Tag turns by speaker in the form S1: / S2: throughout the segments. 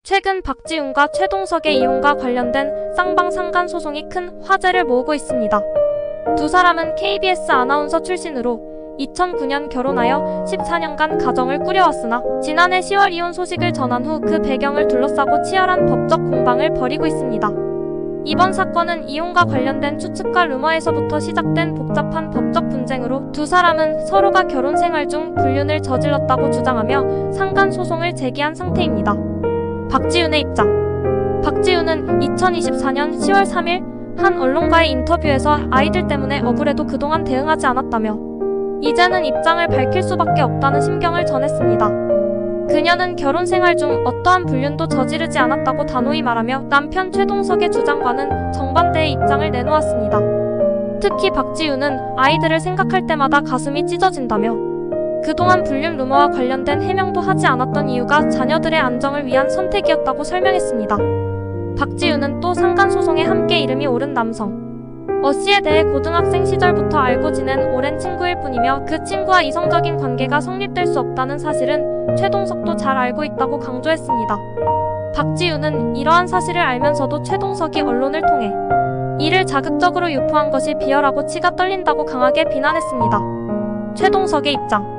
S1: 최근 박지훈과 최동석의 이혼과 관련된 쌍방상간 소송이 큰 화제를 모으고 있습니다. 두 사람은 KBS 아나운서 출신으로 2009년 결혼하여 14년간 가정을 꾸려왔으나 지난해 10월 이혼 소식을 전한 후 그 배경을 둘러싸고 치열한 법적 공방을 벌이고 있습니다. 이번 사건은 이혼과 관련된 추측과 루머에서부터 시작된 복잡한 법적 분쟁으로 두 사람은 서로가 결혼 생활 중 불륜을 저질렀다고 주장하며 상간 소송을 제기한 상태입니다. 박지훈의 입장. 박지훈은 2024년 10월 3일 한 언론과의 인터뷰에서 아이들 때문에 억울해도 그동안 대응하지 않았다며 이제는 입장을 밝힐 수밖에 없다는 심경을 전했습니다. 그녀는 결혼 생활 중 어떠한 불륜도 저지르지 않았다고 단호히 말하며 남편 최동석의 주장과는 정반대의 입장을 내놓았습니다. 특히 박지훈은 아이들을 생각할 때마다 가슴이 찢어진다며 그동안 불륜 루머와 관련된 해명도 하지 않았던 이유가 자녀들의 안정을 위한 선택이었다고 설명했습니다. 박지훈은 또 상간 소송에 함께 이름이 오른 남성 씨에 대해 고등학생 시절부터 알고 지낸 오랜 친구일 뿐이며 그 친구와 이성적인 관계가 성립될 수 없다는 사실은 최동석도 잘 알고 있다고 강조했습니다. 박지훈은 이러한 사실을 알면서도 최동석이 언론을 통해 이를 자극적으로 유포한 것이 비열하고 치가 떨린다고 강하게 비난했습니다. 최동석의 입장.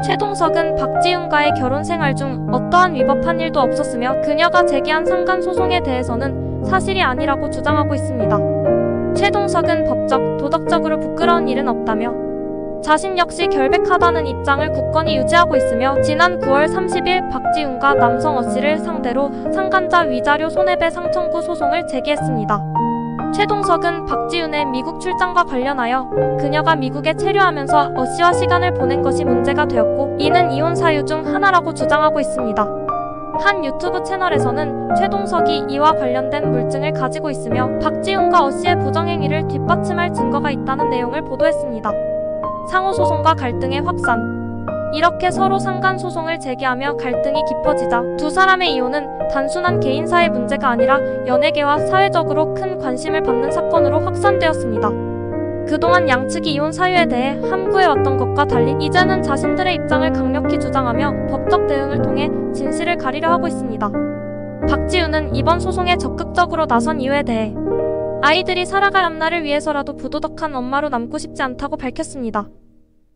S1: 최동석은 박지훈과의 결혼 생활 중 어떠한 위법한 일도 없었으며 그녀가 제기한 상간 소송에 대해서는 사실이 아니라고 주장하고 있습니다. 최동석은 법적, 도덕적으로 부끄러운 일은 없다며 자신 역시 결백하다는 입장을 굳건히 유지하고 있으며 지난 9월 30일 박지훈과 남성 씨를 상대로 상간자 위자료 손해배상 청구 소송을 제기했습니다. 최동석은 박지훈의 미국 출장과 관련하여 그녀가 미국에 체류하면서 씨와 시간을 보낸 것이 문제가 되었고 이는 이혼 사유 중 하나라고 주장하고 있습니다. 한 유튜브 채널에서는 최동석이 이와 관련된 물증을 가지고 있으며 박지훈과 씨의 부정행위를 뒷받침할 증거가 있다는 내용을 보도했습니다. 상호소송과 갈등의 확산. 이렇게 서로 상간 소송을 제기하며 갈등이 깊어지자 두 사람의 이혼은 단순한 개인사의 문제가 아니라 연예계와 사회적으로 큰 관심을 받는 사건으로 확산되었습니다. 그동안 양측이 이혼 사유에 대해 함구해왔던 것과 달리 이제는 자신들의 입장을 강력히 주장하며 법적 대응을 통해 진실을 가리려 하고 있습니다. 박지훈은 이번 소송에 적극적으로 나선 이유에 대해 아이들이 살아갈 앞날을 위해서라도 부도덕한 엄마로 남고 싶지 않다고 밝혔습니다.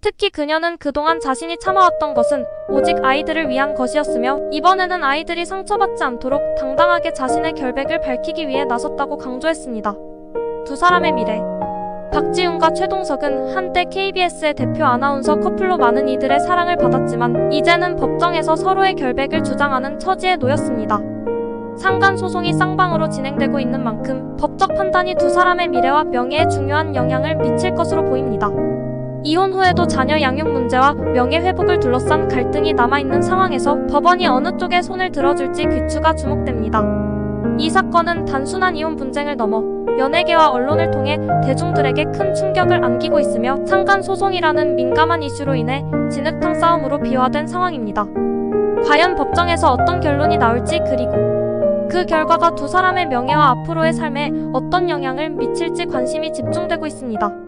S1: 특히 그녀는 그동안 자신이 참아왔던 것은 오직 아이들을 위한 것이었으며 이번에는 아이들이 상처받지 않도록 당당하게 자신의 결백을 밝히기 위해 나섰다고 강조했습니다. 두 사람의 미래. 박지훈과 최동석은 한때 KBS의 대표 아나운서 커플로 많은 이들의 사랑을 받았지만 이제는 법정에서 서로의 결백을 주장하는 처지에 놓였습니다. 상간 소송이 쌍방으로 진행되고 있는 만큼 법적 판단이 두 사람의 미래와 명예에 중요한 영향을 미칠 것으로 보입니다. 이혼 후에도 자녀 양육 문제와 명예회복을 둘러싼 갈등이 남아있는 상황에서 법원이 어느 쪽에 손을 들어줄지 귀추가 주목됩니다. 이 사건은 단순한 이혼 분쟁을 넘어 연예계와 언론을 통해 대중들에게 큰 충격을 안기고 있으며 상간 소송이라는 민감한 이슈로 인해 진흙탕 싸움으로 비화된 상황입니다. 과연 법정에서 어떤 결론이 나올지 그리고 그 결과가 두 사람의 명예와 앞으로의 삶에 어떤 영향을 미칠지 관심이 집중되고 있습니다.